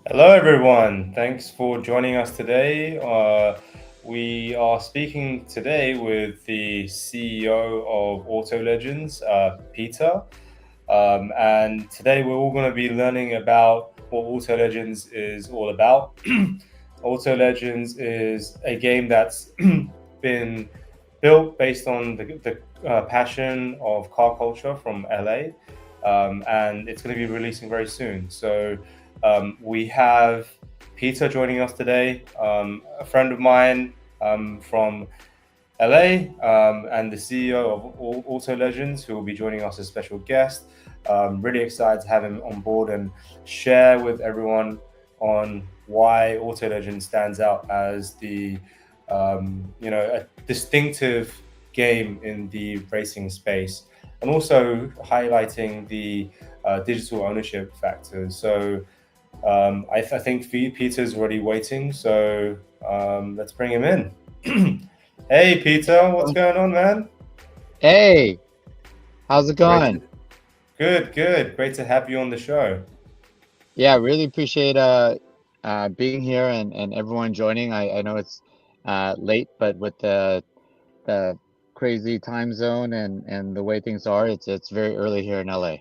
Hello, everyone. Thanks for joining us today. We are speaking today with the CEO of Auto Legends, Peter. And today we're all going to be learning about what Auto Legends is all about. Auto Legends is a game that's been built based on the passion of car culture from LA, and it's going to be releasing very soon. So we have Peter joining us today, a friend of mine from LA, and the CEO of Auto Legends, who will be joining us as special guest. Really excited to have him on board and share with everyone on why Auto Legends stands out as a distinctive game in the racing space, and also highlighting the digital ownership factors. So I think Peter's already waiting, so let's bring him in. Hey, Peter, what's going on, man? Hey, how's it Great going? to, good, good. Great to have you on the show. Yeah, really appreciate being here and everyone joining. I know it's late, but with the crazy time zone and the way things are, it's very early here in LA.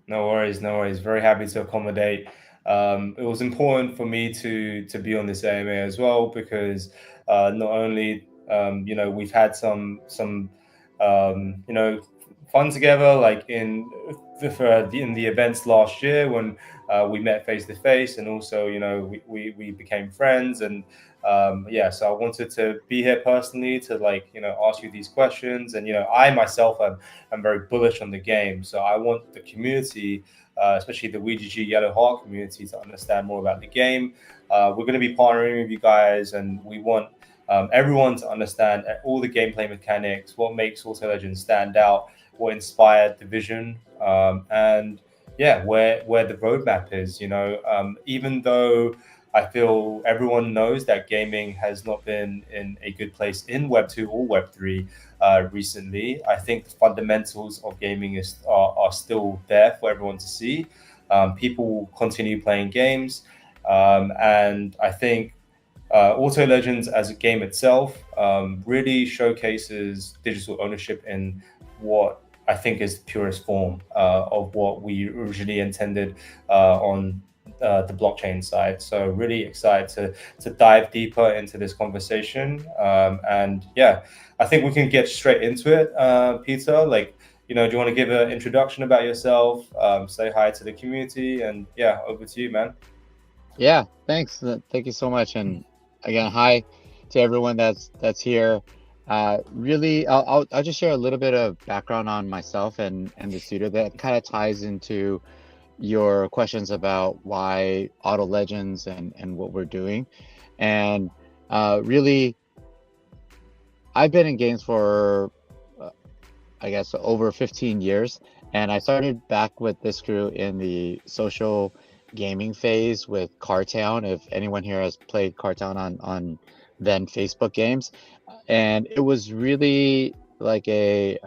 No worries, no worries. Very happy to accommodate. It was important for me to be on this AMA as well because not only we've had some fun together, like in the events last year when we met face to face, and also we became friends. And yeah, so I wanted to be here personally to ask you these questions. And I myself am very bullish on the game, so I want the community, especially the W3GG Yellow Heart community, to understand more about the game. We're going to be partnering with you guys, and we want everyone to understand all the gameplay mechanics, what makes Auto Legends stand out, what inspired the vision, and yeah, where the roadmap is. Even though I feel everyone knows that gaming has not been in a good place in Web 2 or Web 3 recently. I think the fundamentals of gaming are still there for everyone to see. People will continue playing games. And I think Auto Legends as a game itself really showcases digital ownership in what I think is the purest form of what we originally intended on the blockchain side. So really excited to dive deeper into this conversation. And yeah, I think we can get straight into it, Peter. Do you want to give an introduction about yourself? Say hi to the community, and yeah, over to you, man. Yeah, thanks. Thank you so much. And again, hi to everyone that's here. Really, I'll just share a little bit of background on myself and the studio that kind of ties into your questions about why Auto Legends and what we're doing. And really, I've been in games for uh, I guess over 15 years, and I started back with this crew in the social gaming phase with Cartown. If anyone here has played Cartown on then Facebook games, and it was really like a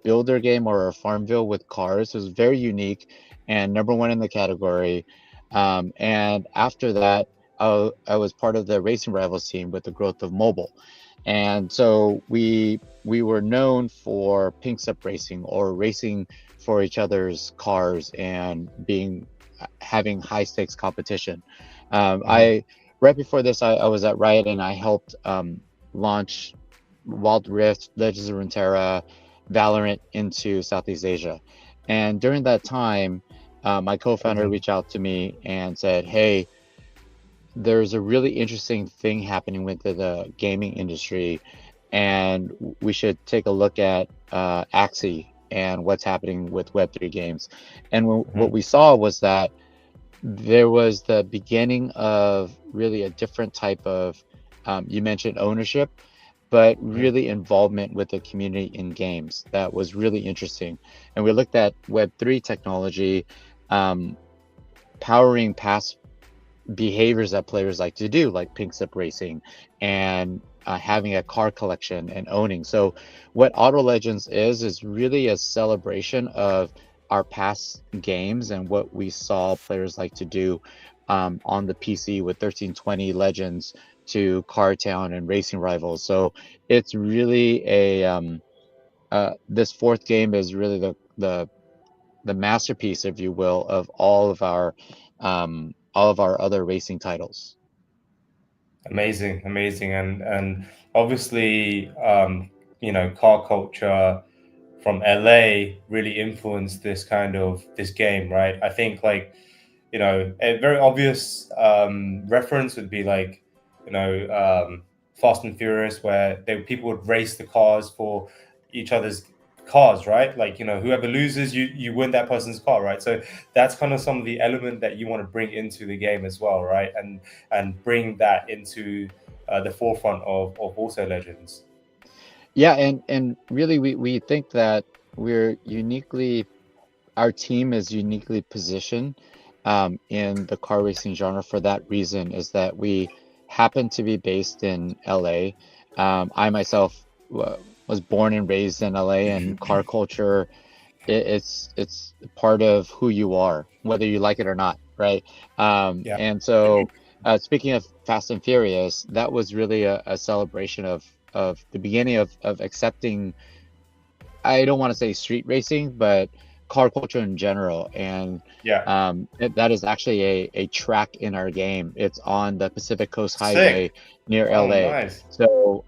builder game or a Farmville with cars. It was very unique and number one in the category. And after that, I was part of the Racing Rivals team with the growth of mobile. And so we were known for pink up racing or racing for each other's cars and being having high stakes competition. Mhm. I right before this, I was at Riot and I helped launch Wild Rift, Legends of Runeterra, Valorant into Southeast Asia. And during that time, my co-founder Mhm. reached out to me and said, "Hey, there's a really interesting thing happening with the gaming industry, and we should take a look at Axie and what's happening with Web3 games." And what Mhm. we saw was that there was the beginning of really a different type of, you mentioned ownership, but Mhm. really involvement with the community in games. That was really interesting. And we looked at Web3 technology um, powering past behaviors that players like to do, like pink slip racing and having a car collection and owning. So, what Auto Legends is really a celebration of our past games and what we saw players like to do on the PC with 1320 Legends to Car Town and Racing Rivals. So it's really this fourth game is really the masterpiece, if you will, of all of our other racing titles. Amazing, amazing, and obviously, car culture from LA really influenced this game, right? I think like, a very obvious reference would be like, Fast and Furious, where people would race the cars for each other's cars, right? Like, whoever loses, you win that person's car, right? So that's kind of some of the element that you want to bring into the game as well, right? And bring that into the forefront of Auto Legends. Yeah, and really we think that our team is uniquely positioned in the car racing genre for that reason, is that we happen to be based in LA. I myself was born and raised in LA, and car culture, it's part of who you are, whether you like it or not, right? Yeah, And so, speaking of Fast and Furious, that was really a celebration of the beginning of accepting, I don't want to say street racing, but car culture in general. And yeah, that is actually a track in our game. It's on the Pacific Coast Highway sick. near Oh, LA. nice. So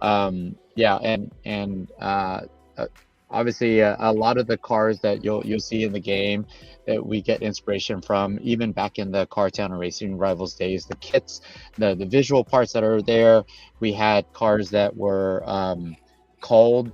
yeah, and uh, obviously a lot of the cars that you'll see in the game that we get inspiration from, even back in the Car Town and Racing Rivals days, the kits, the visual parts that are there. We had cars that were called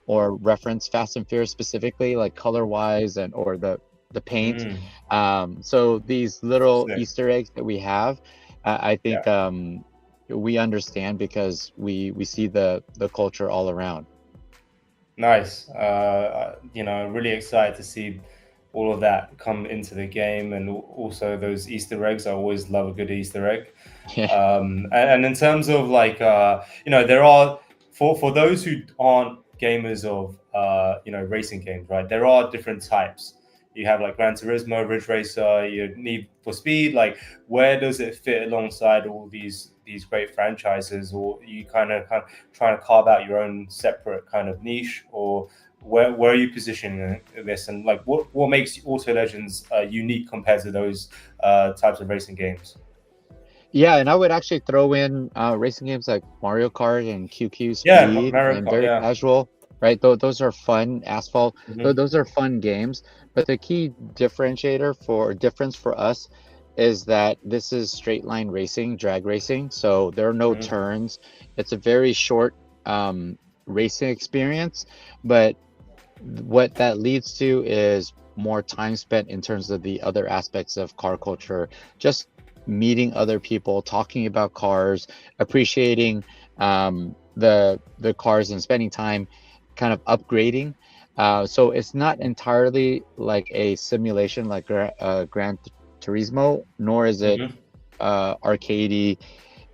or reference Fast and Furious specifically, like color wise and or the paint. Mm, So these little sick. Easter eggs that we have, I Yeah. think we understand because we see the culture all around. Nice. Really excited to see all of that come into the game, and also those Easter eggs. I always love a good Easter egg. Yeah. And in terms of like, there are for those who aren't gamers of racing games, right? There are different types. You have like Gran Turismo, Ridge Racer, you Need for Speed. Like, where does it fit alongside all these great franchises, or you kind of trying to carve out your own separate kind of niche, or where are you positioning this, and like what makes Auto Legends unique compared to those types of racing games? Yeah, and I would actually throw in racing games like Mario Kart and QQ Yeah, Speed Mario and Kart. very Yeah. casual, right? Those are fun. Asphalt, Hmm. those are fun games. But the key difference for us is that this is straight line racing, drag racing. So there are no Hmm. turns. It's a very short um, racing experience, but what that leads to is more time spent in terms of the other aspects of car culture, just meeting other people, talking about cars, appreciating the cars, and spending time kind of upgrading. So it's not entirely like a simulation like Gran Turismo, nor is it Hmm. arcadey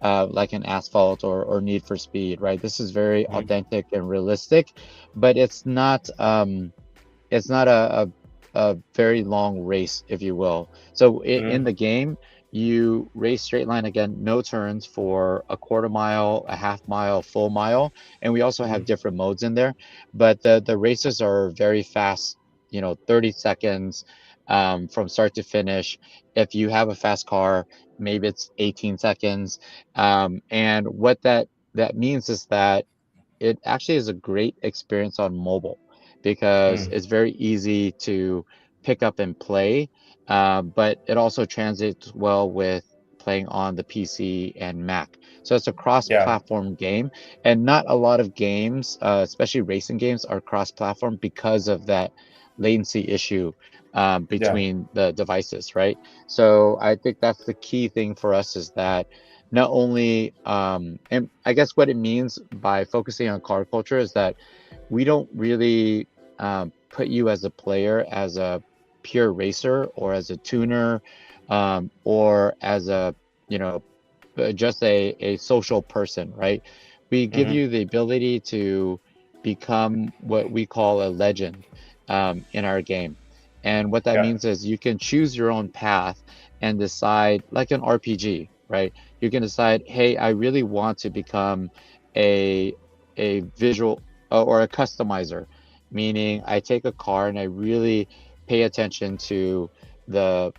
like an Asphalt or Need for Speed, right? This is very Hmm. authentic and realistic, but it's not a very long race, if you will. So in Hmm. the game, you race straight line again, no turns for a quarter mile, a half mile, full mile, and we also have Hmm. different modes in there. But the races are very fast, 30 seconds from start to finish. If you have a fast car, maybe it's 18 seconds. And what that means is that it actually is a great experience on mobile because Hmm. it's very easy to pick up and play, but it also translates well with playing on the PC and Mac. So it's a Yeah. cross-platform game, and not a lot of games, especially racing games, are cross-platform because of that latency issue Yeah. between the devices, right? So I think that's the key thing for us is that not only and I guess what it means by focusing on car culture is that we don't really put you as a player as a pure racer or as a tuner or as a you know just a social person, right? We give Hmm. you the ability to become what we call a legend in our game. And what that Yeah. means is you can choose your own path and decide, like an RPG, right? You can decide, hey, I really want to become a visual or a customizer, meaning I take a car and I really pay attention to the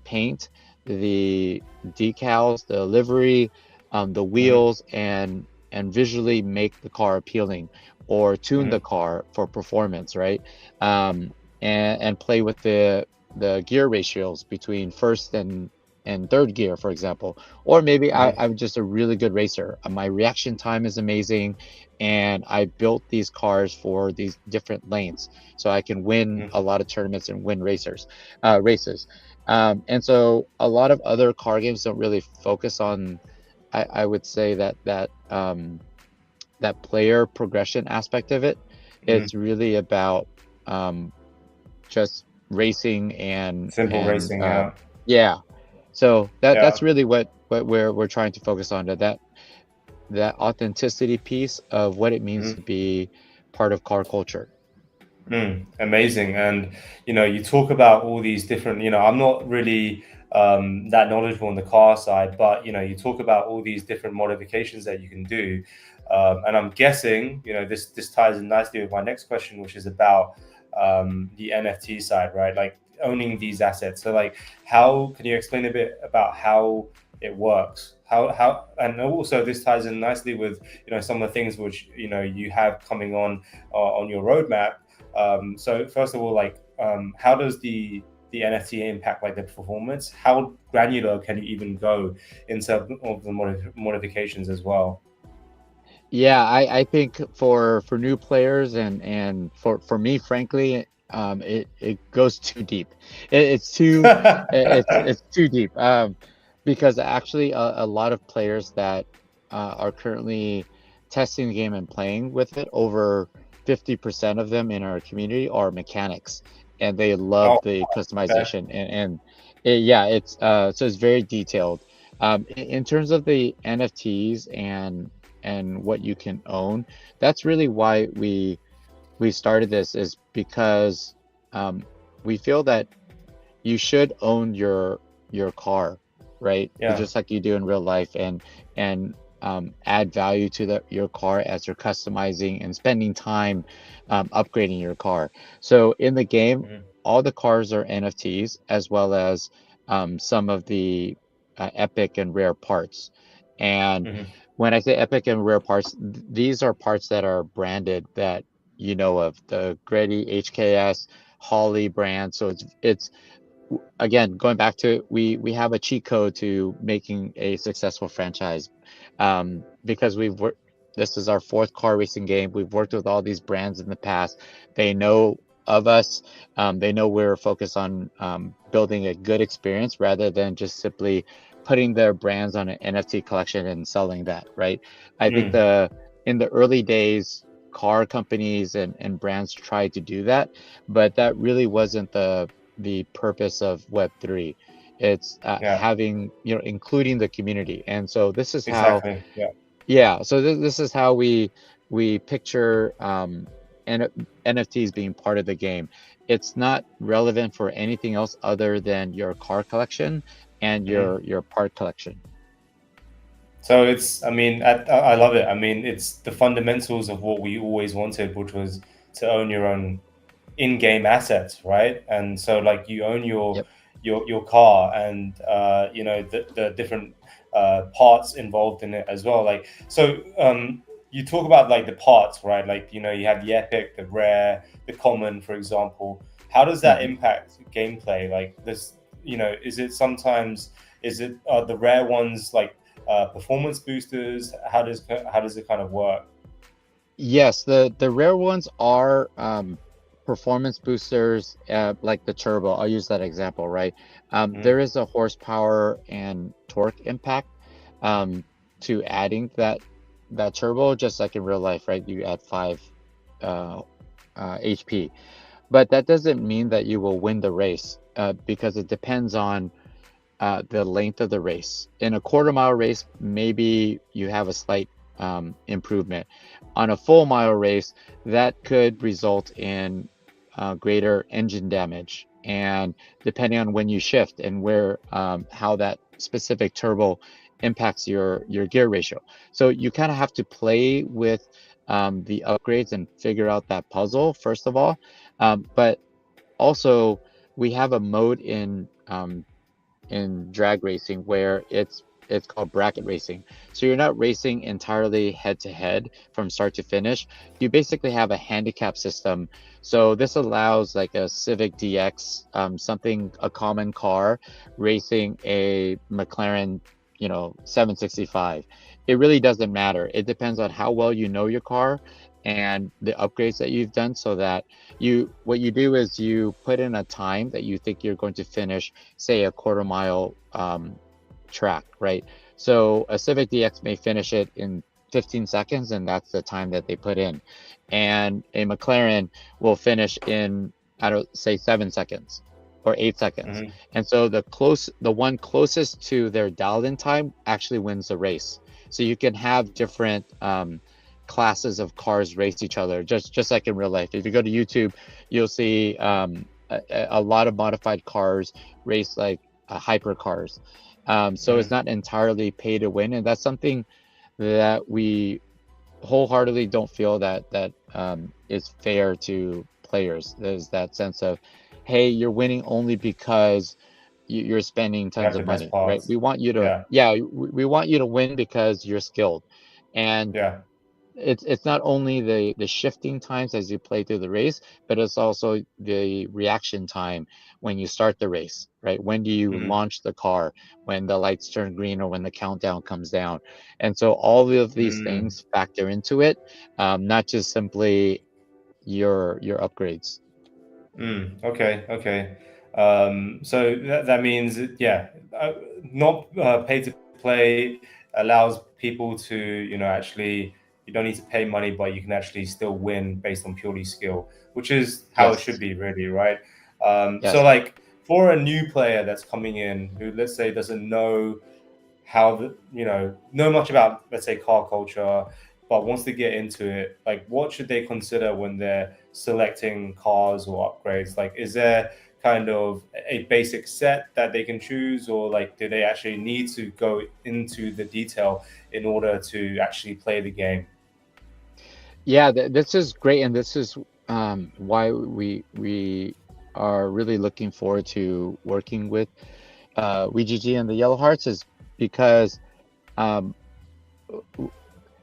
paint, the decals, the livery, the Hmm. wheels, and visually make the car appealing, or tune the Hmm. car for performance, right? And play with the gear ratios between first and third gear, for example. Or maybe Hmm. I'm just a really good racer. My reaction time is amazing, and I built these cars for these different lanes, so I can win Hmm. a lot of tournaments and win races. And so a lot of other car games don't really focus on, I would say, that player progression aspect of it. Hmm. It's really about um, just racing Simple racing. Yeah. yeah. So that's Yeah. really what we're trying to focus on, that authenticity piece of what it means to Mhm. be part of car culture. Amazing. And you talk about all these different. I'm not really that knowledgeable on the car side, but you talk about all these different modifications that you can do, and I'm guessing this ties in nicely with my next question, which is about the NFT side, right? Like owning these assets. So, like, how can you explain a bit about how it works? How and also this ties in nicely with some of the things which you have coming on your roadmap. So first of all, like, how does the NFT impact like the performance? How granular can you even go in terms of the modifications as well? Yeah, I think for new players and for me, frankly, it goes too deep. It's too it's too deep. Because actually a lot of players that are currently testing the game and playing with it, over 50% of them in our community are mechanics, and they love Oh, the okay. customization, yeah, it's so it's very detailed. In terms of the NFTs and what you can own, that's really why we started this, is because um, we feel that you should own your car, right? Yeah. Just like you do in real life, and add value to your car as you're customizing and spending time upgrading your car. So in the game, Hmm. all the cars are NFTs, as well as some of the epic and rare parts. And Hmm. when I say epic and rare parts, these are parts that are branded, that you know of, the Greddy, HKS, Holly brand. So it's again, going back to, we have a cheat code to making a successful franchise, because we've worked. This is our fourth car racing game. We've worked with all these brands in the past. They know of us. They know we're focused on building a good experience rather than just simply putting their brands on an NFT collection and selling that. Right. I think Mm. in the early days, car companies and brands tried to do that, but that really wasn't the purpose of Web3. It's Yeah. having, including the community. And so this is how, Exactly. Yeah. yeah, so this is how we picture N NFTs being part of the game. It's not relevant for anything else other than your car collection and Hmm. your part collection. So it's, I mean, I love it. I mean, it's the fundamentals of what we always wanted, which was to own your own in-game assets, right? And so, like, you own your Yep. your car, and the different parts involved in it as well. Like, so you talk about like the parts, right? Like, you have the epic, the rare, the common, for example. How does that Hmm. impact gameplay? Like this, is it sometimes, is it the rare ones like performance boosters? How does it kind of work? Yes, the rare ones are performance boosters, like the turbo. I'll use that example, right? There Mm-hmm. is a horsepower and torque impact to adding that turbo, just like in real life, right? You add 5 uh, HP, but that doesn't mean that you will win the race, because it depends on the length of the race. In a quarter mile race, maybe you have a slight improvement. On a full mile race, that could result in greater engine damage, and depending on when you shift and where how that specific turbo impacts your gear ratio. So you kind of have to play with the upgrades and figure out that puzzle first of all. But also we have a mode in drag racing where it's called bracket racing. So you're not racing entirely head to head from start to finish. You basically have a handicap system. So this allows like a Civic DX, a common car racing a McLaren, 765. It really doesn't matter. It depends on how well you know your car and the upgrades that you've done, so that what you do is you put in a time that you think you're going to finish, say a quarter mile track, right? So a Civic DX may finish it in 15 seconds, and that's the time that they put in. And a McLaren will finish in, I don't say 7 seconds or 8 seconds. Hmm. And so the one closest to their dialed in time actually wins the race. So you can have different classes of cars race each other, just like in real life. If you go to YouTube, you'll see a lot of modified cars race like hypercars. So it's not entirely pay to win, and that's something that we wholeheartedly don't feel that is fair to players. There's that sense of, hey, you're winning only because you're spending You tons have the of best money, right? parts. We want you to, Yeah. yeah, we want you to win because you're skilled. And Yeah. it's not only the shifting times as you play through the race, but it's also the reaction time when you start the race, right? When do you Hmm. launch the car, when the lights turn green or when the countdown comes down. And so all of these Mm. things factor into it, not just simply your upgrades. Okay, okay. So that means, yeah, not pay to play allows people to, actually, you don't need to pay money, but you can actually still win based on purely skill, which is how it should Yes, be, really, right? So, yes. like, for a new player that's coming in who, let's say, doesn't know how know much about, let's say, car culture, but wants to get into it, like, what should they consider when they're selecting cars or upgrades? Like, is there kind of a basic set that they can choose, or like, do they actually need to go into the detail in order to actually play the game? Yeah, this is great, and this is why we are really looking forward to working with WGG and the Yellow Hearts, is because um,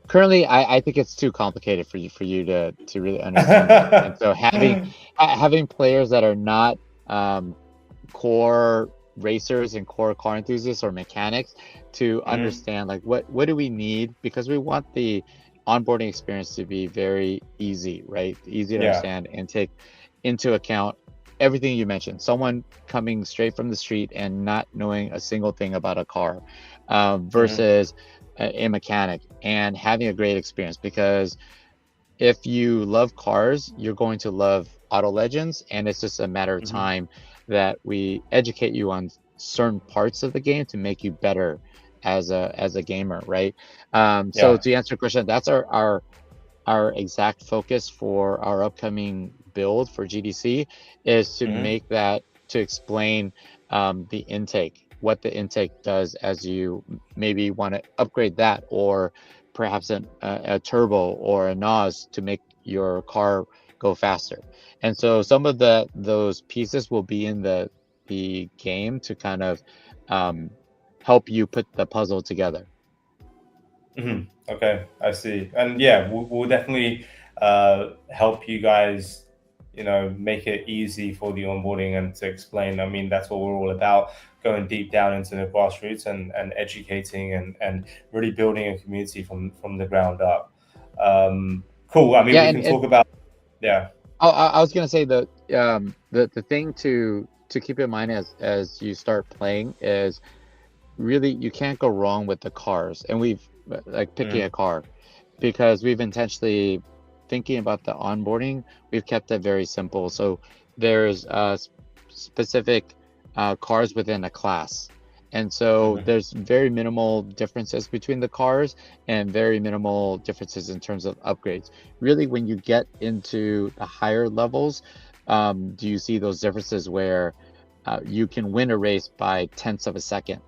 currently I think it's too complicated for you to really understand that. And so having players that are not um, core racers and core car enthusiasts or mechanics to Hmm. understand like what do we need, because we want the onboarding experience to be very easy, right? Easy to Yeah. understand and take into account everything you mentioned. Someone coming straight from the street and not knowing a single thing about a car Hmm. versus a mechanic and having a great experience. Because if you love cars, you're going to love Auto Legends, and it's just a matter of Hmm. time that we educate you on certain parts of the game to make you better as a gamer, right? So Yeah. to answer your question, that's our exact focus for our upcoming build for GDC, is to Hmm. make that, to explain the intake, what the intake does as you maybe want to upgrade that, or perhaps a turbo or a NOS to make your car go faster. And so some of those pieces will be in the game to kind of um, help you put the puzzle together. Hmm. Okay, I see. And yeah, we'll definitely help you guys, make it easy for the onboarding and to explain. I mean, that's what we're all about, going deep down into the grassroots and educating and really building a community from the ground up. Cool. I mean, Yeah, we and, can talk about, yeah. I was gonna say the thing to keep in mind as you start playing is really you can't go wrong with the cars, and we've like picking a Mm, car, because we've intentionally thinking about the onboarding, we've kept it very simple. So there's specific cars within a class. And so mhm, there's very minimal differences between the cars and very minimal differences in terms of upgrades. Really, when you get into the higher levels, do you see those differences where you can win a race by tenths of a second,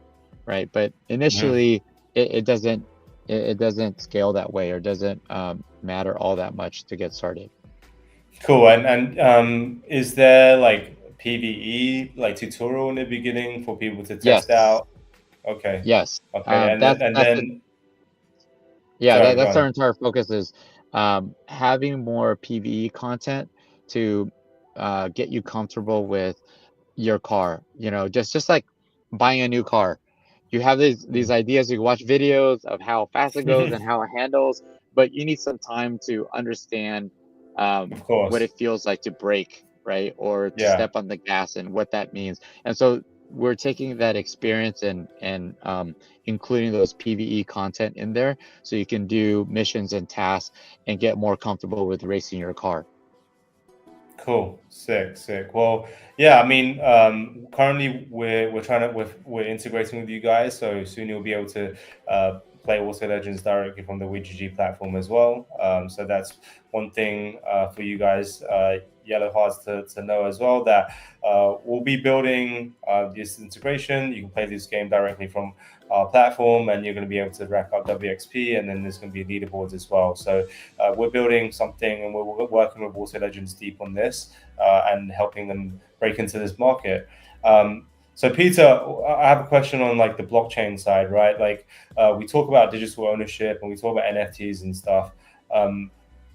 right? But Mhm. initially, it doesn't it doesn't scale that way, or doesn't matter all that much to get started. Cool. And is there like PVE like tutorial in the beginning for people to test Yes, out? Okay. yes. Okay. And then and That's then Yeah, sorry, go that's our on. entire focus, is having more PvE content to get you comfortable with your car. Just like buying a new car. You have these ideas, you can watch videos of how fast it goes and how it handles, but you need some time to understand Of what course. it feels like to brake, right? Or to Yeah. step on the gas, and what that means. And so we're taking that experience and including those PvE content in there, so you can do missions and tasks and get more comfortable with racing your car. Cool, sick, sick. Well, yeah, I mean, currently we're integrating with you guys, so soon you'll be able to play Auto Legends directly from the WGG platform as well. So that's one thing for you guys, Yellow Hearts, to know as well, that we'll be building this integration. You can play this game directly from our platform, and you're going to be able to rack up WXP, and then there's going to be leaderboards as well. So we're building something, and we're working with Auto Legends Deep on this and helping them break into this market. So Peter, I have a question on like the blockchain side, right? Like we talk about digital ownership and we talk about NFTs and stuff. Um,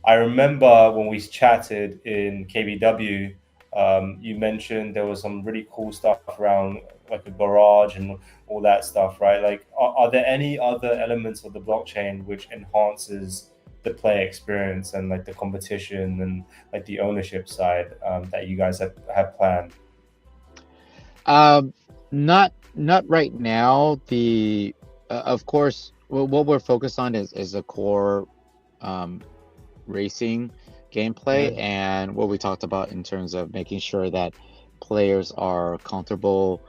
I remember when we chatted in KBW, you mentioned there was some really cool stuff around like a garage and all that stuff, right? Like, are there any other elements of the blockchain which enhances the play experience and like the competition and like the ownership side that you guys have planned? Um, not right now. The Of course, what we're focused on is the core um, racing gameplay, Mhm. and what we talked about in terms of making sure that players are comfortable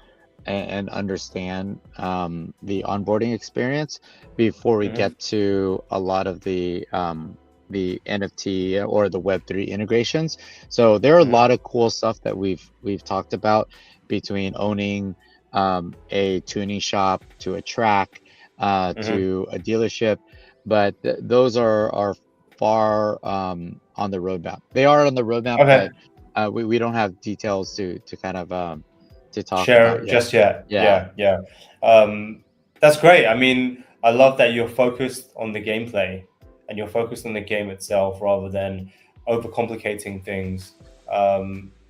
and understand the onboarding experience before we Mhm. get to a lot of the NFT or the Web3 integrations. So there are a Mhm. lot of cool stuff that we've talked about, between owning a tuning shop, to a track, Mhm. to a dealership, but those are far on the roadmap. They are on the roadmap, Okay. but we don't have details to kind of to talk about Share yet. just yet. Yeah. Yeah, yeah. Um, that's great. I mean, I love that you're focused on the gameplay and you're focused on the game itself rather than overcomplicating things.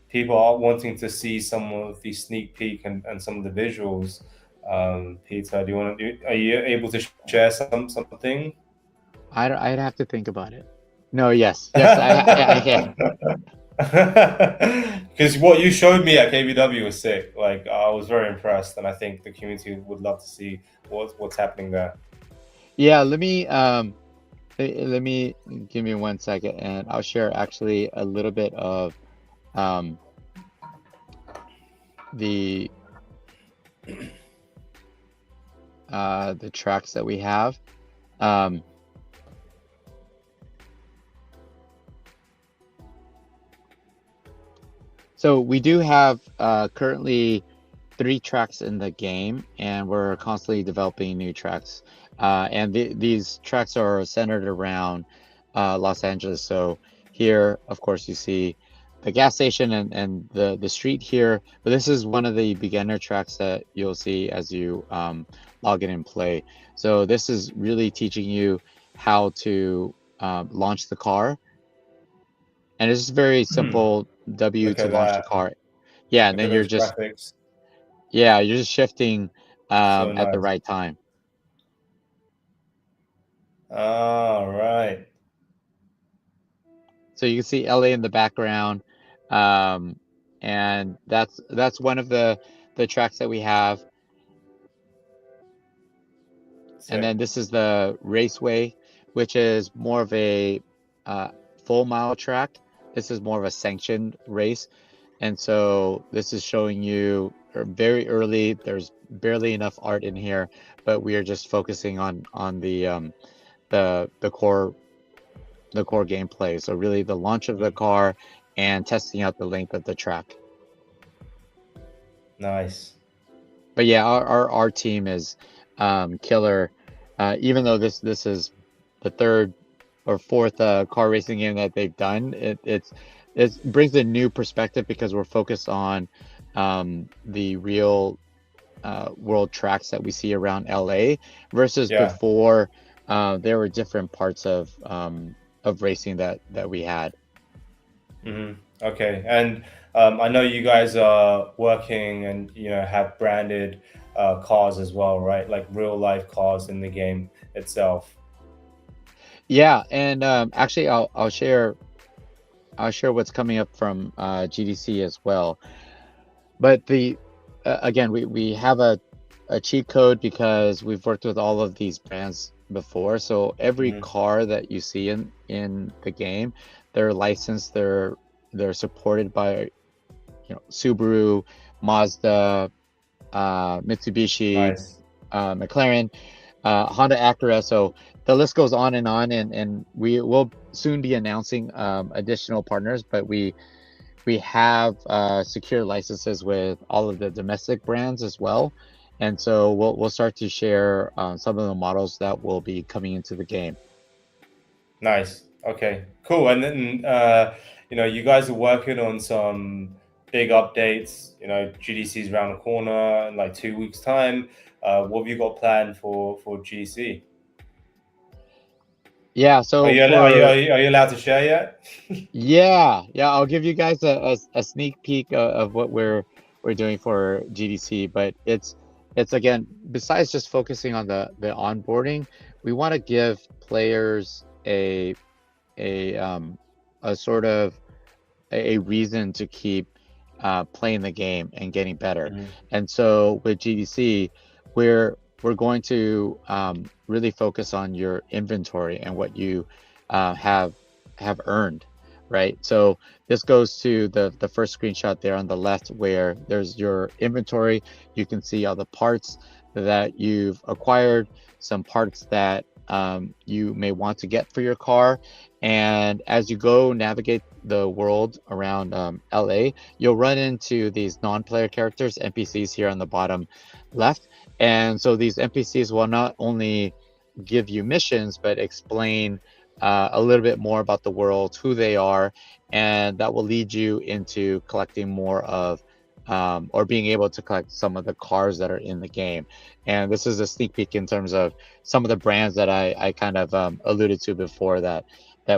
People are wanting to see some of the sneak peek and some of the visuals. Peter, do you want to? Are you able to share something? I'd have to think about it. No, yes, I can. Because what you showed me at KBW was sick. Like I was very impressed, and I think the community would love to see what's happening there. Yeah, let me give me 1 second, and I'll share actually a little bit of um the the tracks that we have. Um, so we do have currently 3 tracks in the game, and we're constantly developing new tracks. And these tracks are centered around Los Angeles. So here, of course, you see the gas station and the street here. But this is one of the beginner tracks that you'll see as you log in and play. So this is really teaching you how to launch the car. And it's just very Hmm. simple W Look to at launch the that. car. Yeah, and Look at then you're those just graphics. yeah, you're just shifting So at the nice. right time. All right. So you can see LA in the background. Um, and that's one of the tracks that we have. And Sick. then this is the Raceway, which is more of a uh, full mile track. This is more of a sanctioned race. And so this is showing you very early. There's barely enough art in here, but we are just focusing on the core gameplay. So really the launch of the car and testing out the length of the track. Nice. But yeah, our team is killer. Even though this is the third or fourth car racing game that they've done, it brings a new perspective because we're focused on the real world tracks that we see around LA versus Yeah. before. There were different parts of racing that we had. Okay. And I know you guys are working and have branded cars as well, right? Like real life cars in the game itself. Yeah, and actually, I'll share what's coming up from GDC as well. But the again, we have a cheat code because we've worked with all of these brands before. So every Hmm. car that you see in the game, they're licensed, they're supported by Subaru, Mazda, Mitsubishi, Nice. McLaren, Honda Acura. So the list goes on, and we will soon be announcing additional partners, but we have secure licenses with all of the domestic brands as well. And so we'll start to share some of the models that will be coming into the game. Nice. Okay. Cool. And then you guys are working on some big updates. GDC's around the corner in like 2 weeks' time. What have you got planned for GDC? Yeah, Are so you are you are for you, are you allowed to share yet? yeah, I'll give you guys a sneak peek of what we're doing for GDC, but it's again, besides just focusing on the onboarding, we want to give players a a sort of a reason to keep playing the game and getting better. Hmm. And so with GDC, we're going to really focus on your inventory and what you have earned, right? So this goes to the first screenshot there on the left, where there's your inventory. You can see all the parts that you've acquired, some parts that you may want to get for your car. And as you go navigate the world around LA, you'll run into these non-player characters, NPCs here on the bottom left. And so these NPCs will not only give you missions, but explain a little bit more about the world, who they are, and that will lead you into collecting more of or being able to collect some of the cars that are in the game. And this is a sneak peek in terms of some of the brands that I kind of alluded to before that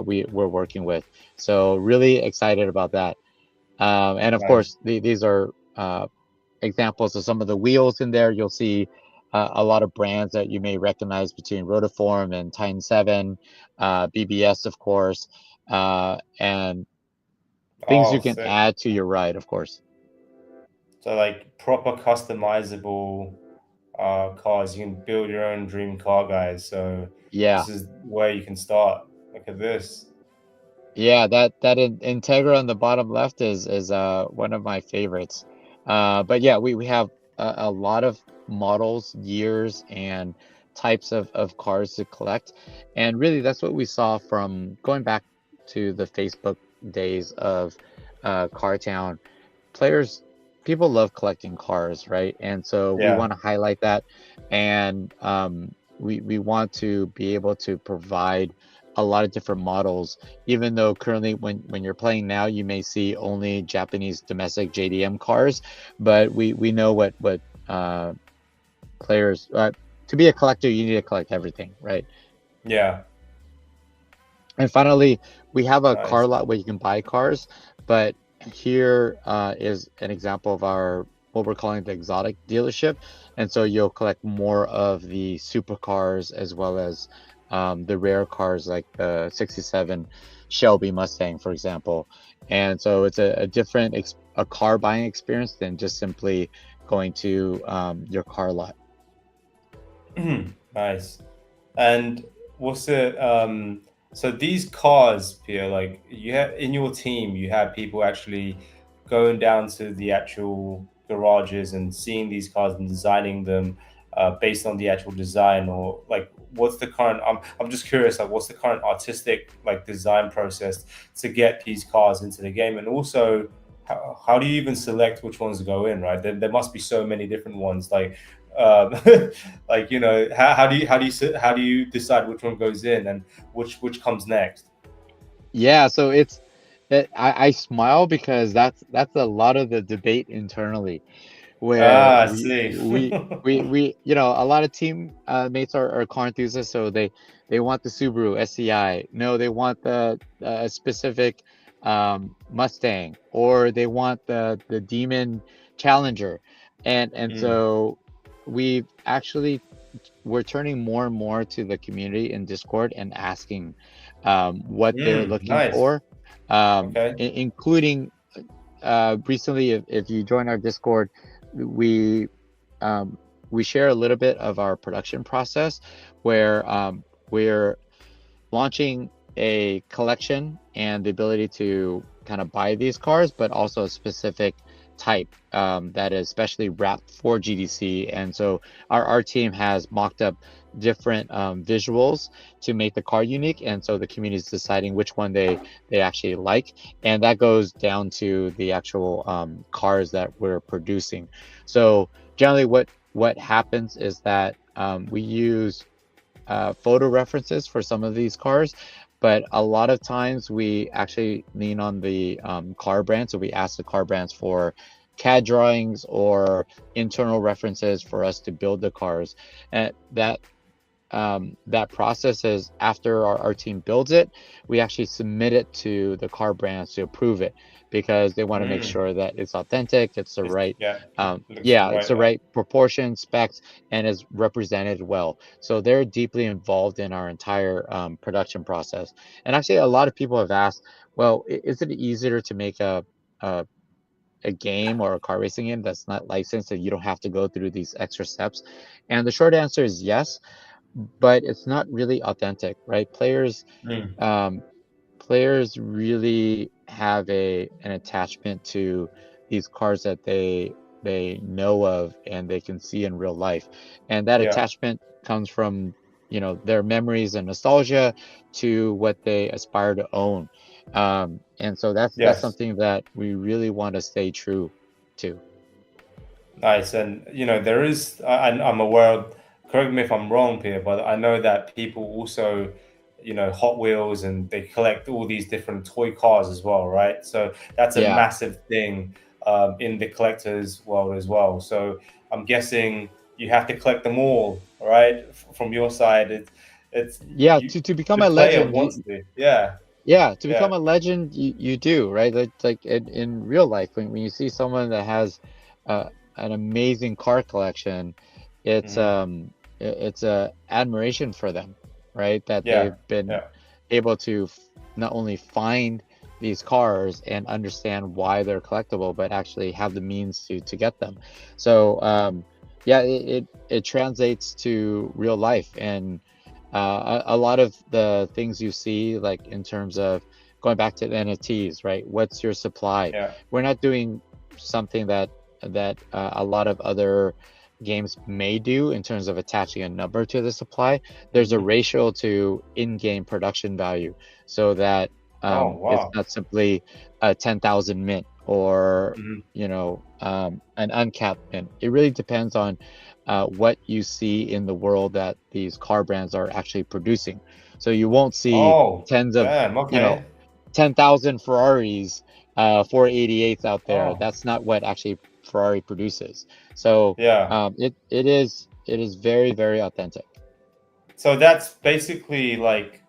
we were working with. So really excited about that. And of Nice. course, these are examples of some of the wheels in there. You'll see a lot of brands that you may recognize between Rotiform and Titan 7, BBS, of course, and things Oh, you can sick. add to your ride, of course. So like proper customizable cars. You can build your own dream car, guys. So Yeah. this is where you can start. Look at this. Yeah, that Integra on the bottom left is one of my favorites. But yeah, we have a lot of models, years, and types of cars to collect. And really that's what we saw from going back to the Facebook days of Car Town. Players, people love collecting cars, right? And so we Yeah. want to highlight that, and we want to be able to provide a lot of different models, even though currently when you're playing now, you may see only Japanese domestic JDM cars, but we know what uh, players to be a collector, you need to collect everything, right? Yeah. And finally, we have a car Nice. lot where you can buy cars, but here is an example of our what we're calling the exotic dealership. And so you'll collect more of the supercars as well as the rare cars like the 67 Shelby Mustang, for example. And so it's a different a car buying experience than just simply going to your car lot. Nice. And what's it? So these cars, Pierre, like you have in your team, you have people actually going down to the actual garages and seeing these cars and designing them. based on the actual design, or like what's the current? I'm just curious, like what's the current artistic like design process to get these cars into the game, and also how do you even select which ones to go in? Right, there must be so many different ones. Like, um, like how do you decide which one goes in and which comes next? Yeah, so I smile because that's a lot of the debate internally, where Ah, I see. you know, a lot of team mates are car enthusiasts, so they want the Subaru SCI. No, they want the specific Mustang, or they want the Demon Challenger, and Mm. so we've actually we're turning more and more to the community in Discord and asking what they're looking Nice. for, Okay. including recently, if you join our Discord, we um, we share a little bit of our production process, where we're launching a collection and the ability to kind of buy these cars, but also a specific type that is specially wrapped for GDC. And so our team has mocked up different visuals to make the car unique. And so the community is deciding which one they actually like. And that goes down to the actual cars that we're producing. So generally what happens is that we use photo references for some of these cars, but a lot of times we actually lean on the car brand. So we ask the car brands for CAD drawings or internal references for us to build the cars. And that process is, after our team builds it, we actually submit it to the car brands to approve it, because they want to make Mm. sure that it's authentic, it's the It's, right yeah, looks yeah, it's right. the right proportion, specs, and is represented well. So they're deeply involved in our entire production process. And actually, a lot of people have asked, well, is it easier to make a a game or a car racing game that's not licensed, and you don't have to go through these extra steps? And the short answer is yes, but it's not really authentic, right? Mm. Um, players really have a an attachment to these cars that they know of and they can see in real life, and that Yeah. attachment comes from, you know, their memories and nostalgia to what they aspire to own. And so that's Yes. something that we really want to stay true to. Nice. And there is, I'm aware of, correct me if I'm wrong, Peter, but I know that people also, Hot Wheels, and they collect all these different toy cars as well, right? So that's a Yeah. massive thing in the collector's world as well. So I'm guessing you have to collect them all, right? From your side, it's Yeah, you, to become the a player legend, wants to. Yeah, yeah, to yeah. become a legend, you do, right? Like in real life, when you see someone that has an amazing car collection, it's Hmm. it's a admiration for them, right? That Yeah, they've been yeah. able to not only find these cars and understand why they're collectible, but actually have the means to get them. So yeah, it translates to real life. And a lot of the things you see, like in terms of going back to the NFTs, right? What's your supply? Yeah. We're not doing something a lot of other games may do in terms of attaching a number to the supply. There's a Hmm. ratio to in-game production value, so that Oh, it's wow. not simply a 10,000 mint, or Hmm. an uncapped mint. It really depends on what you see in the world that these car brands are actually producing. So you won't see Oh, tens of, damn. you know, Okay. 10,000 Ferraris, 488s out there. Oh, That's not what actually Ferrari produces. So yeah. it is very, very authentic. So that's basically like,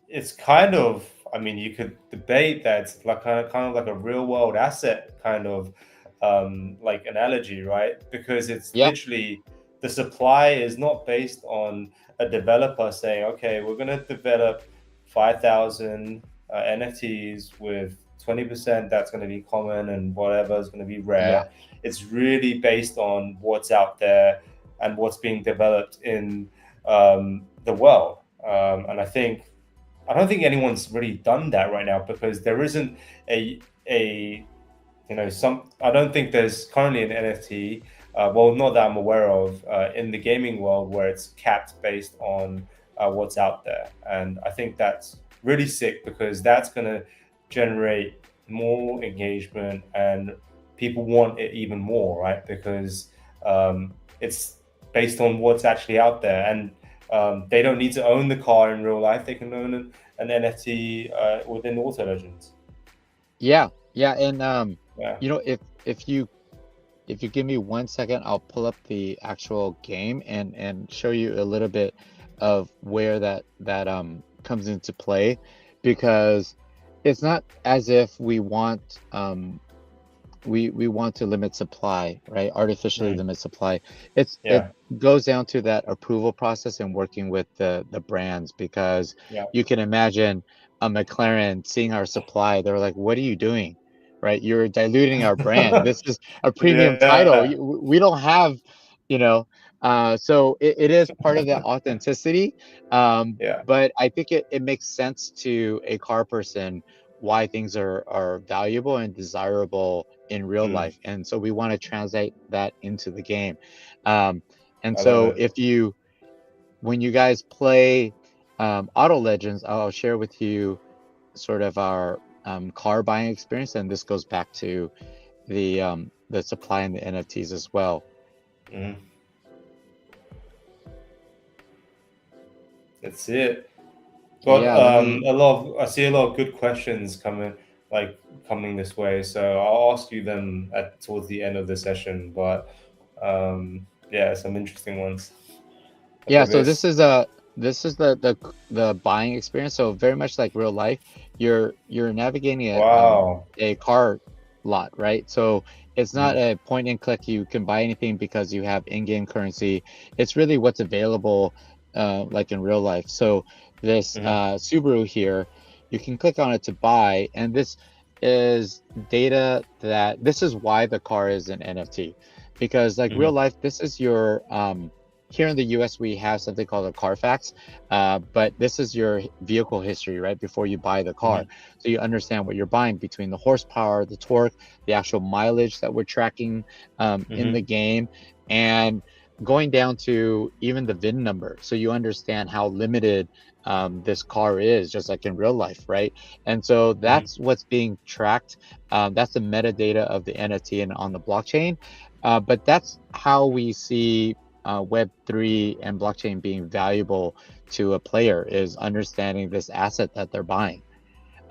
it's kind of, I mean, you could debate that it's like kind of like a real world asset kind of like analogy, right? Because it's Yeah, literally, the supply is not based on a developer saying, okay, we're going to develop 5,000 NFTs with 20% that's going to be common and whatever is going to be yeah, rare. It's really based on what's out there and what's being developed in the world. And I don't think anyone's really done that right now, because there isn't a some. I don't think there's currently an NFT well, not that I'm aware of in the gaming world, where it's capped based on what's out there. And I think that's really sick, because that's going to generate more engagement, and people want it even more, right? Because it's based on what's actually out there, and they don't need to own the car in real life. They can own an NFT within Auto Legends. Yeah, yeah, and Yeah. you know, if you give me 1 second, I'll pull up the actual game and show you a little bit of where that comes into play, because it's not as if we want to limit supply, right? Artificially Mm. limit supply. It Yeah. goes down to that approval process and working with the brands, because Yeah. you can imagine a McLaren seeing our supply. They're like, "What are you doing? Right? You're diluting our brand. This is a premium title. Yeah. We don't have, you know." So it is part of that authenticity. Yeah. But I think it makes sense to a car person why things are valuable and desirable in real Mm. life, and so we want to translate that into the game. um, and I love so it. if you when you guys play Auto Legends, I'll share with you sort of our car buying experience, and this goes back to the supply and the NFTs as well. Mm. That's it. Got Yeah, let me. I see a lot of good questions coming this way, so I'll ask you them towards the end of the session. But yeah, some interesting ones. Yeah, Okay, so this. this is the buying experience. So very much like real life, you're navigating Wow. a car lot, right? So it's not Mm. a point and click. You can buy anything because you have in-game currency. It's really what's available, like in real life. So this Mm. Subaru here, you can click on it to buy, and this is data that this is why the car is an NFT, because like real Mm. life, this is your here in the US, we have something called a Carfax, but this is your vehicle history, right? Before you buy the car. Mm. So you understand what you're buying between the horsepower, the torque, the actual mileage that we're tracking in the Mm. game, and going down to even the VIN number. So you understand how limited this car is, just like in real life, right? And so Mm. that's what's being tracked. That's the metadata of the NFT and on the blockchain. But that's how we see Web3 and blockchain being valuable to a player, is understanding this asset that they're buying.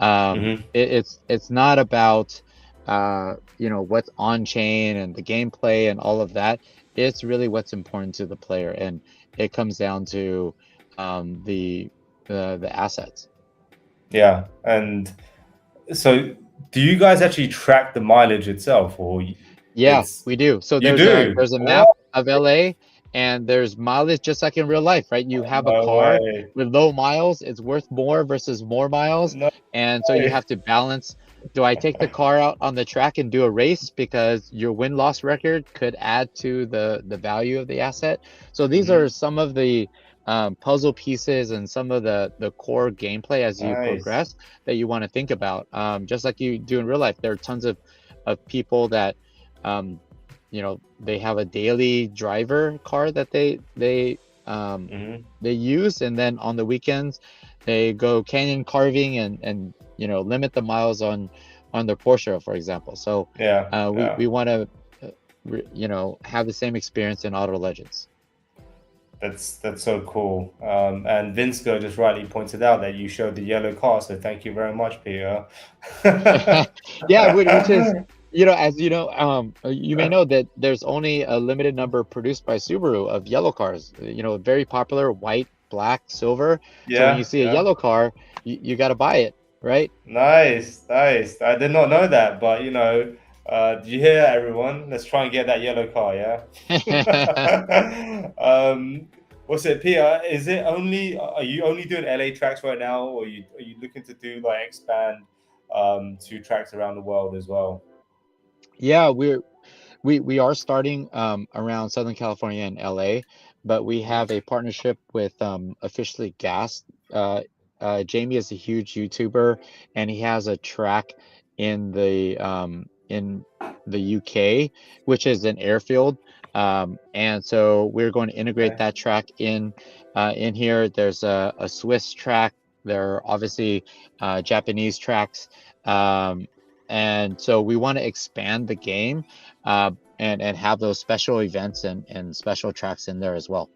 Mm. It's not about what's on chain and the gameplay and all of that. It's really what's important to the player, and it comes down to the assets. Yeah, and so do you guys actually track the mileage itself, or Yeah, it's we do. So you do? there's a map What? of LA, and there's mileage just like in real life, right? You have a No car way. with low miles, it's worth more versus more miles. No And so you way. have to balance, do I take the car out on the track and do a race because your win-loss record could add to the value of the asset? So these are Mhm. some of the puzzle pieces and some of the core gameplay as you Nice. progress that you want to think about. Just like you do in real life, there are tons of people that um, they have a daily driver car that um, Mhm. they use, and then on the weekends they go canyon carving and limit the miles on their Porsche, for example. So Yeah, we yeah. want to have the same experience in Auto Legends. That's so cool. And Vinsko just rightly pointed out that you showed the yellow car, so thank you very much, Peter. Yeah, which is, as you know, you may know that there's only a limited number produced by Subaru of yellow cars. Very popular, white, black, silver. So when you Yeah, see a yeah. yellow car, you got to buy it, right? Nice, nice. I did not know that, but did you hear that, everyone? Let's try and get that yellow car, yeah? um, what's it, Pia? Are you only doing LA tracks right now, or are you looking to do like expand to tracks around the world as well? Yeah, we are starting around Southern California and LA, but we have a partnership with Officially Gas. Jamie is a huge YouTuber, and he has a track in the UK, which is an airfield. And so we're going to integrate Okay. that track in here. There's a Swiss track. There are obviously Japanese tracks. Um, and so we want to expand the game and have those special events and special tracks in there as well.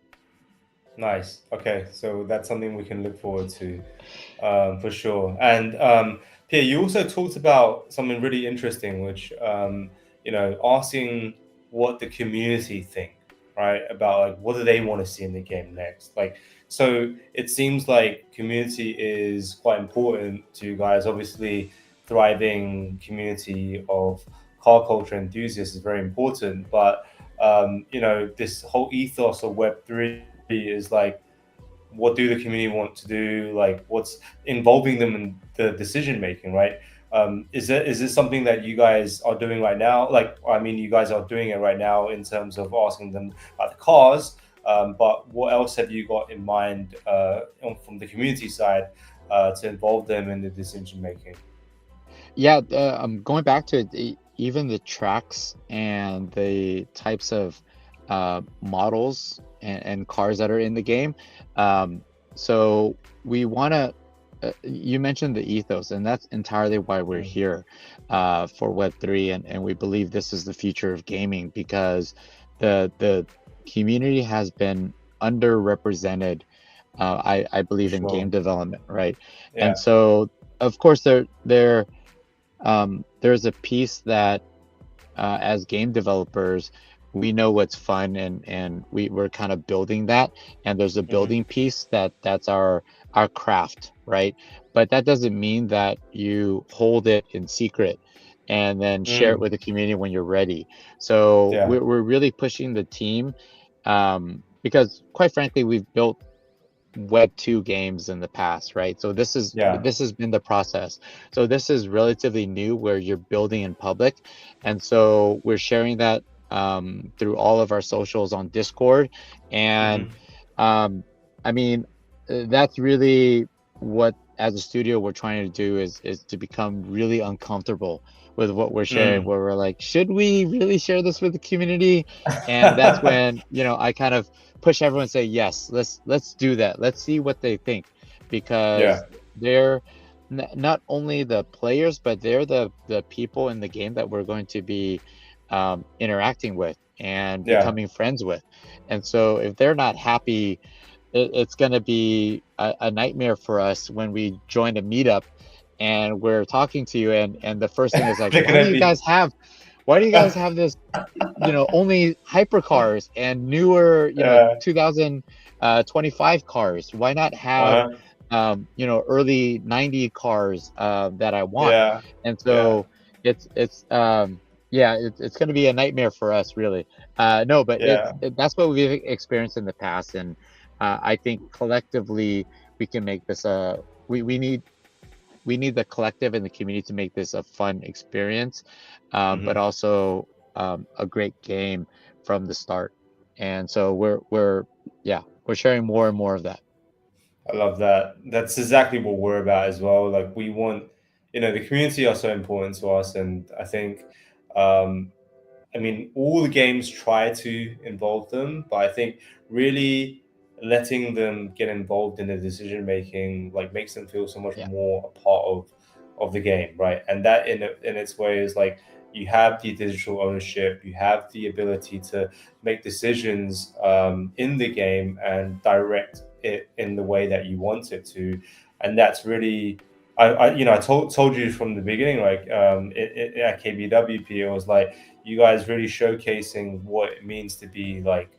Nice. Okay, so that's something we can look forward to, for sure. And Pierre, you also talked about something really interesting, which asking what the community think, right? About like what do they want to see in the game next? Like, so it seems like community is quite important to you guys. Obviously, thriving community of car culture enthusiasts is very important, but this whole ethos of Web3 is like, what do the community want to do? Like, what's involving them in the decision making, right? Is this something that you guys are doing right now? Like, I mean, you guys are doing it right now in terms of asking them about the cars. But what else have you got in mind from the community side to involve them in the decision making? Yeah, I'm going back to even the tracks and the types of models and cars that are in the game. Um, so we want to. You mentioned the ethos, and that's entirely why we're Mm, here for Web3, and we believe this is the future of gaming because the community has been underrepresented. I for believe in game sure. development, right? And Yeah. so, of course, there's a piece that as game developers we know what's fun and we're kind of building that, and there's a Hmm. building piece that's our craft, right? But that doesn't mean that you hold it in secret and then share it Mm, with the community when you're ready. So yeah. we're really pushing the team because quite frankly we've built Web 2 games in the past, right? So Yeah. this has been the process. So this is relatively new where you're building in public. And so we're sharing that through all of our socials on Discord. And Hmm. um, I mean, that's really what as a studio we're trying to do is to become really uncomfortable with what we're sharing, Mm. where we're like, should we really share this with the community? And that's when, I kind of push everyone and say yes, let's do that, let's see what they think, Yeah. because they're not only the players but they're the people in the game that we're going to be interacting with and Yeah. becoming friends with. And so if they're not happy, it's going to be a nightmare for us when we join a meetup and we're talking to you, and the first thing is like, They're gonna be. why do you guys have this, only hypercars and newer, Yeah. 2025 cars? Why not have, Uh-huh. early 90 cars that I want? Yeah. And Yeah. so it's yeah, it's going to be a nightmare for us, really. No, but Yeah. that's what we've experienced in the past, and I think collectively we can make this we need the collective and the community to make this a fun experience, but Hmm. also a great game from the start. And so we're yeah, we're sharing more and more of that. I love that. That's exactly what we're about as well. Like we want, the community are so important to us, and I think, um, I mean, all the games try to involve them, but I think really letting them get involved in the decision making like makes them feel so much Yeah, more a part of the game, right? And that in its way is like you have the digital ownership, you have the ability to make decisions in the game and direct it in the way that you want it to, and that's really. I told you from the beginning, like at KBWP, it was like you guys really showcasing what it means to be like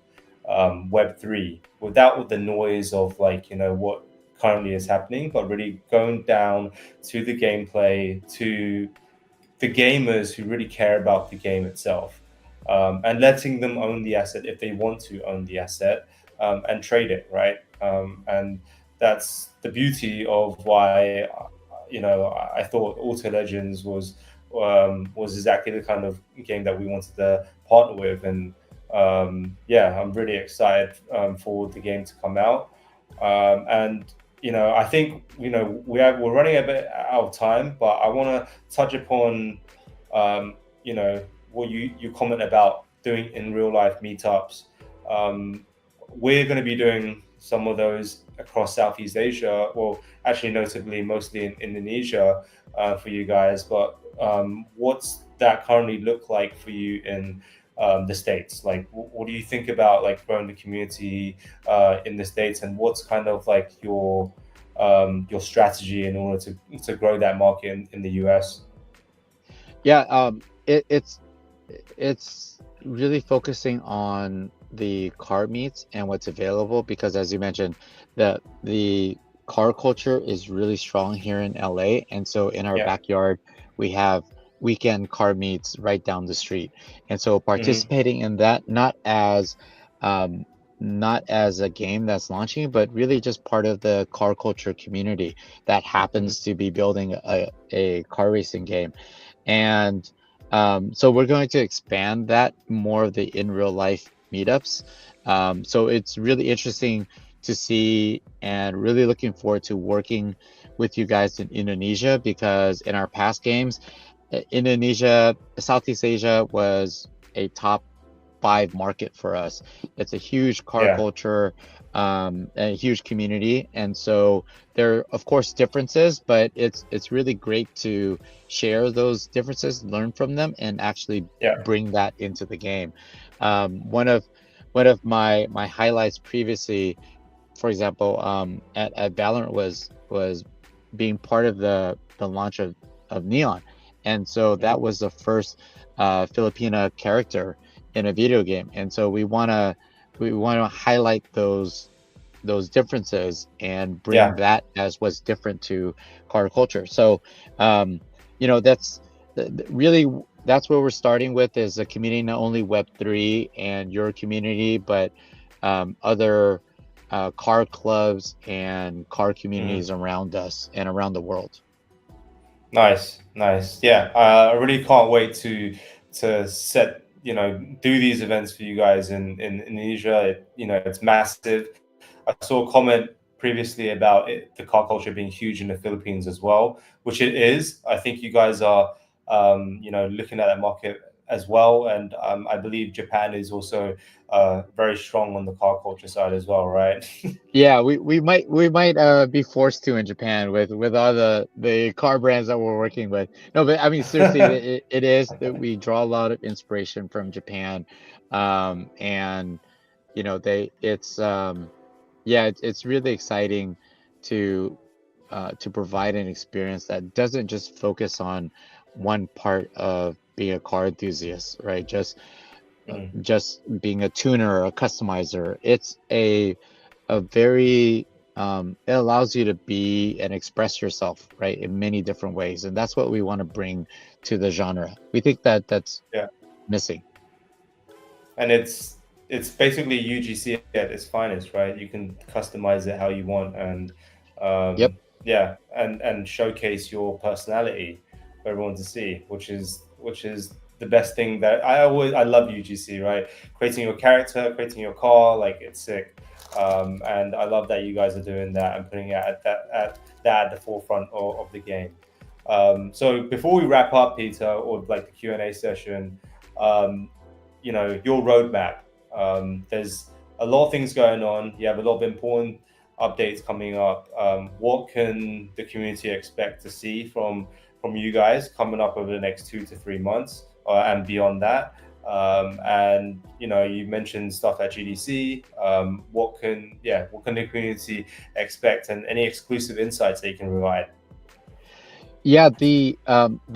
Web3 without the noise of like what currently is happening, but really going down to the gameplay, to the gamers who really care about the game itself, and letting them own the asset if they want to own the asset, and trade it, right? And that's the beauty of why I thought Auto Legends was exactly the kind of game that we wanted to partner with, and yeah, I'm really excited for the game to come out, and I think we're running a bit out of time, but I want to touch upon what you comment about doing in real life meetups. Um, we're going to be doing some of those across Southeast Asia, well, actually, notably, mostly in Indonesia for you guys. But what's that currently look like for you in the States? Like, what do you think about like growing the community in the States, and what's kind of like your strategy in order to grow that market in the US? Yeah, it's really focusing on the car meets and what's available because as you mentioned, the car culture is really strong here in LA. And so in our Yeah. backyard, we have weekend car meets right down the street. And so Hmm. participating in that, um, not as a game that's launching, but really just part of the car culture community that Hmm. happens to be building a car racing game. And so we're going to expand that more of the in real life meetups. So it's really interesting to see and really looking forward to working with you guys in Indonesia because in our past games, Indonesia, Southeast Asia was a top 5 market for us. It's a huge car Yeah. culture, a huge community, and so there are of course differences, but it's really great to share those differences, learn from them, and actually Yeah. bring that into the game. One of my highlights previously, for example, at Valorant was being part of the launch of Neon, and so Hmm. that was the first Filipina character in a video game, and so we want to highlight those differences and bring Yeah. that as what's different to car culture. So, um, that's really that's where we're starting with is a community, not only Web3 and your community, but other car clubs and car Hmm. communities around us and around the world. Nice, nice. Yeah, I really can't wait to set do these events for you guys in Indonesia. It's massive. I saw a comment previously about the car culture being huge in the Philippines as well, which it is. I think you guys are looking at that market as well, and I believe Japan is also very strong on the car culture side as well, right? Yeah, we might be forced to in Japan with all the car brands that we're working with. No, but I mean seriously, it is that we draw a lot of inspiration from Japan, and they yeah, it's really exciting to to provide an experience that doesn't just focus on one part of being a car enthusiast, right? Mm. Just being a tuner or a customizer. It's a very it allows you to be and express yourself, right, in many different ways, and that's what we want to bring to the genre. We think that that's Yeah. missing. And it's basically UGC at its finest, right? You can customize it how you want, and Yep. yeah, and showcase your personality for everyone to see, which is the best thing that I love UGC, right? Creating your character, creating your car, like it's sick. And I love that you guys are doing that and putting it at the forefront of the game. So before we wrap up, Peter, or like the Q&A session, um, your roadmap. There's a lot of things going on. You have a lot of important updates coming up. What can the community expect to see from you guys coming up over the next 2 to 3 months and beyond that? And you mentioned stuff at GDC. What can the community expect, and any exclusive insights that you can provide? Yeah, the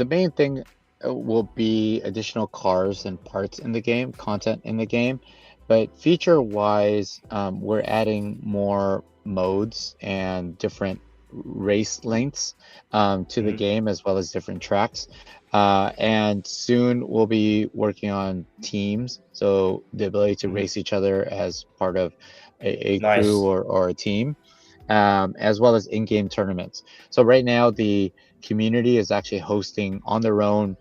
main thing will be additional cars and parts in the game, content in the game, but feature wise, we're adding more modes and different race lengths to the Hmm. game as well as different tracks. And soon we'll be working on teams, so the ability to Hmm. race each other as part of a crew Nice. or a team, as well as in-game tournaments. So right now the community is actually hosting on their own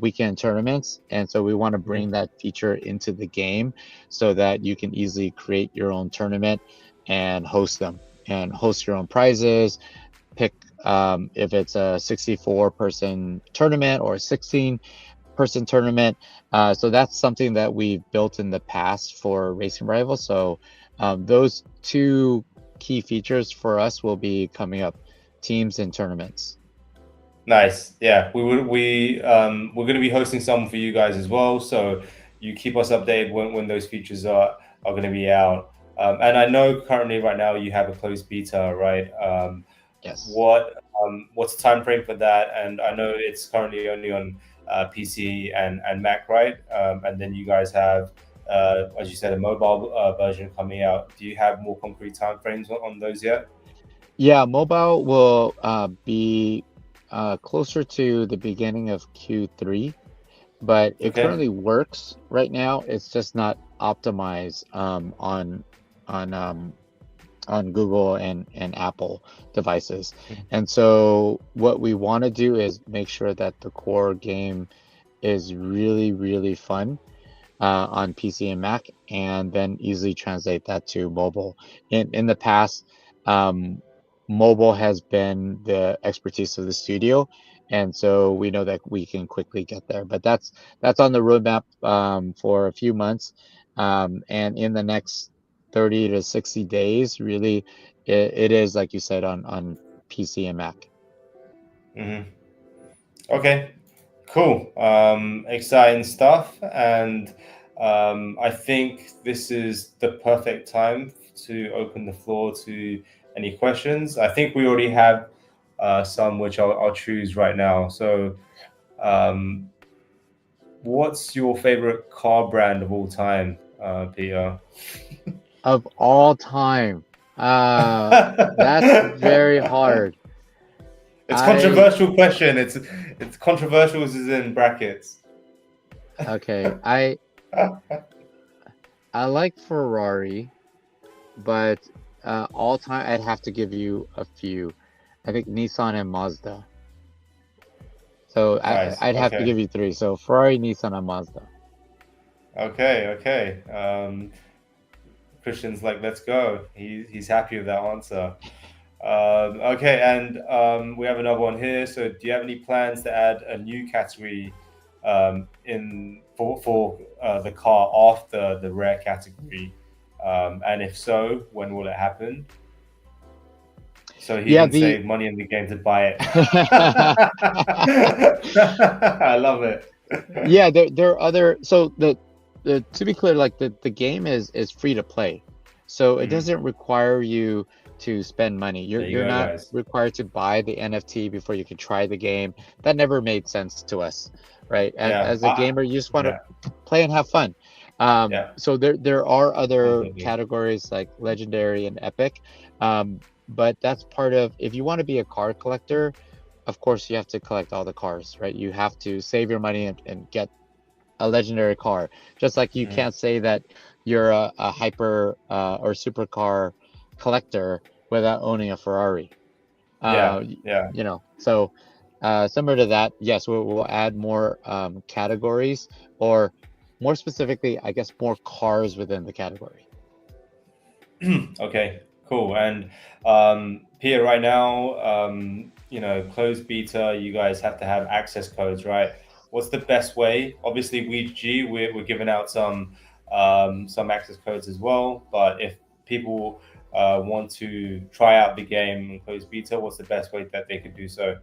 weekend tournaments, and so we want to Mhm. bring that feature into the game so that you can easily create your own tournament and host them and host your own prizes. Pick if it's a 64 person tournament or a 16 person tournament. So that's something that we've built in the past for Racing Rivals. So those two key features for us will be coming up: teams and tournaments. Nice. Yeah, we're going to be hosting some for you guys as well. So you keep us updated when those features are going to be out. And I know currently right now you have a closed beta, right? Yes. What's the time frame for that? And I know it's currently only on PC and Mac, right? And then you guys have, as you said, a mobile version coming out. Do you have more concrete time frames on those yet? Yeah, mobile will be closer to the beginning of Q3, but it Okay. currently works right now. It's just not optimized on on Google and Apple devices. And so what we want to do is make sure that the core game is really, really fun on PC and Mac, and then easily translate that to mobile. In the past, um, mobile has been the expertise of the studio, and so we know that we can quickly get there. But that's on the roadmap for a few months, and in the next 30 to 60 days, really, it is like you said on PC and Mac. Hmm. Okay. Cool. Exciting stuff. And I think this is the perfect time to open the floor to any questions. I think we already have some, which I'll choose right now. So, um, what's your favorite car brand of all time, Peter? Of all time, that's very hard. It's I controversial question. It's controversial as in brackets. okay. I like Ferrari, but all time I'd have to give you a few. I think Nissan and Mazda. So Nice. I'd have to Okay. give you three. So Ferrari, Nissan, and Mazda. Okay. Okay. Christian's like, let's go. He's happy with that answer. Okay, and we have another one here. So, do you have any plans to add a new category in for the car after the rare category? And if so, when will it happen? So he Yeah, can the save money in the game to buy it. I love it. yeah, there are other. So the to be clear, like the game is free to play, so it Mhm. doesn't require you to spend money. There you You're go, not guys. required to buy the NFT before you can try the game. That never made sense to us, right? Yeah, As a gamer, you just want yeah, to play and have fun. yeah. So there are other Definitely. categories like legendary and epic, but that's part of if you want to be a card collector. Of course, you have to collect all the cars, right? You have to save your money and get a legendary car. Just like you Mhm. can't say that you're a hyper or supercar collector without owning a Ferrari. Yeah, yeah. You know, so similar to that, yes, we'll add more categories, or more specifically, I guess, more cars within the category. Okay, cool. And Pia, right now, closed beta, you guys have to have access codes, right? What's the best way? Obviously, we're giving out some access codes as well. But if people want to try out the game in closed beta, what's the best way that they could do so?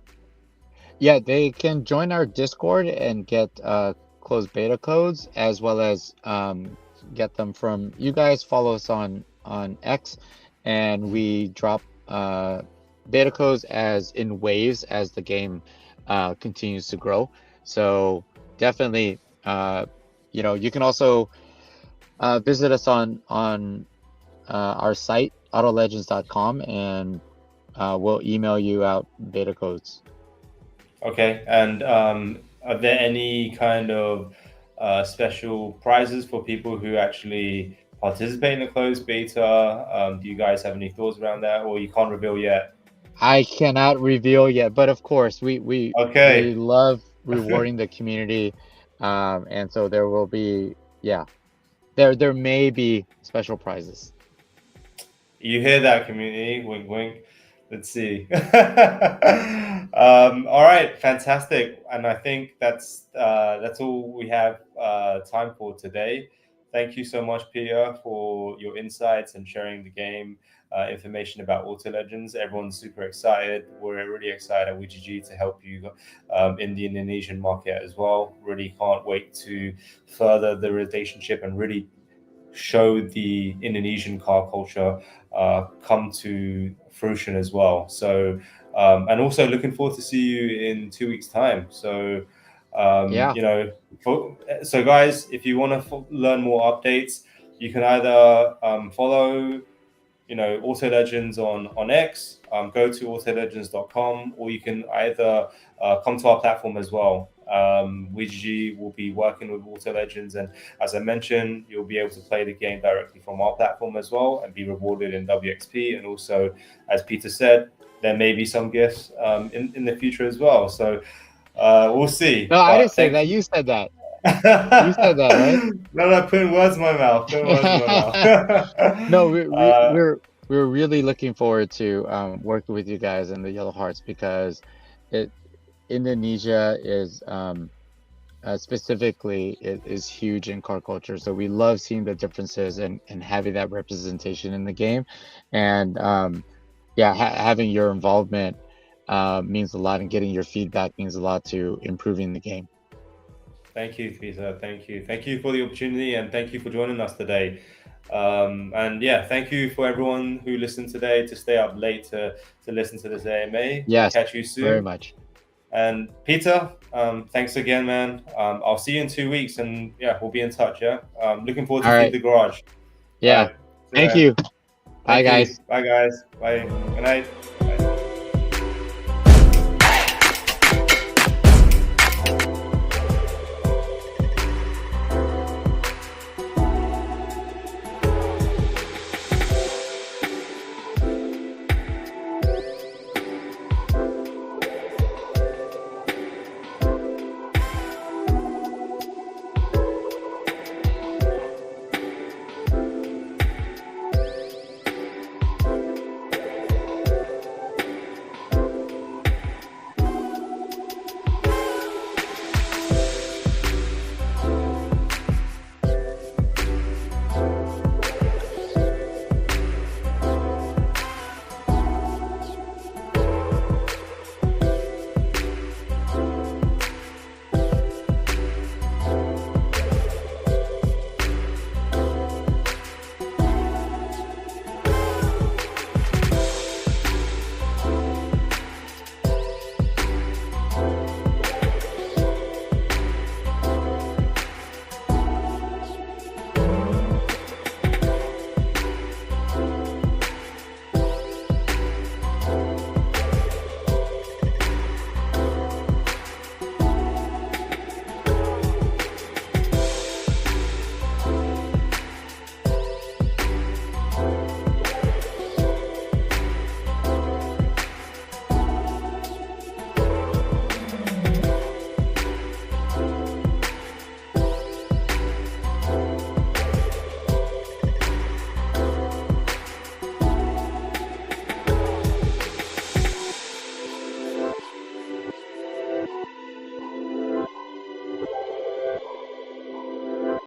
Yeah, they can join our Discord and get closed beta codes, as well as get them from you guys. Follow us on X, and we drop beta codes as in waves as the game continues to grow. So definitely, you can also visit us on our site autolegends.com, and we'll email you out beta codes. Okay, and are there any kind of special prizes for people who actually participate in the closed beta? Do you guys have any thoughts around that, or you can't reveal yet? I cannot reveal yet, but of course, we Okay, love rewarding the community, and so there will be, yeah, there may be special prizes. you hear that, community? Wink, wink. Let's see. All right, fantastic. And I think that's all we have time for today. Thank you so much, Peter, for your insights and sharing the game information about Auto Legends. Everyone's super excited. We're really excited at W3GG to help you in the Indonesian market as well. Really can't wait to further the relationship and really show the Indonesian car culture come to fruition as well. So, and also looking forward to see you in 2 weeks' time. So, Yeah. so guys, if you want to learn more updates, you can either follow Auto Legends on X, go to autolegends.com, or you can either come to our platform as well. WGG will be working with Auto Legends, and as I mentioned, you'll be able to play the game directly from our platform as well and be rewarded in WXP. And also, as Peter said, there may be some gifts in the future as well. So we'll see. No, I didn't But say thank that. you. You said that. You said that, right? No, putting words in my mouth. Putting words in my No, mouth. we're really looking forward to working with you guys in the Yellow Hearts, because it Indonesia is specifically is huge in car culture. So we love seeing the differences and having that representation in the game. And yeah, having your involvement means a lot, and getting your feedback means a lot to improving the game. Thank you, Peter. Thank you. Thank you for the opportunity, and thank you for joining us today. And yeah, thank you for everyone who listened today to stay up late to listen to this AMA. We'll Yes, catch you very soon. much. And Peter, thanks again, man. I'll see you in 2 weeks, and yeah, we'll be in touch. Yeah, looking forward to All Feed right. the Garage. All Yeah. right. See you, Thank man. you. Bye, Thank you. guys. Bye, guys. Bye. Good night.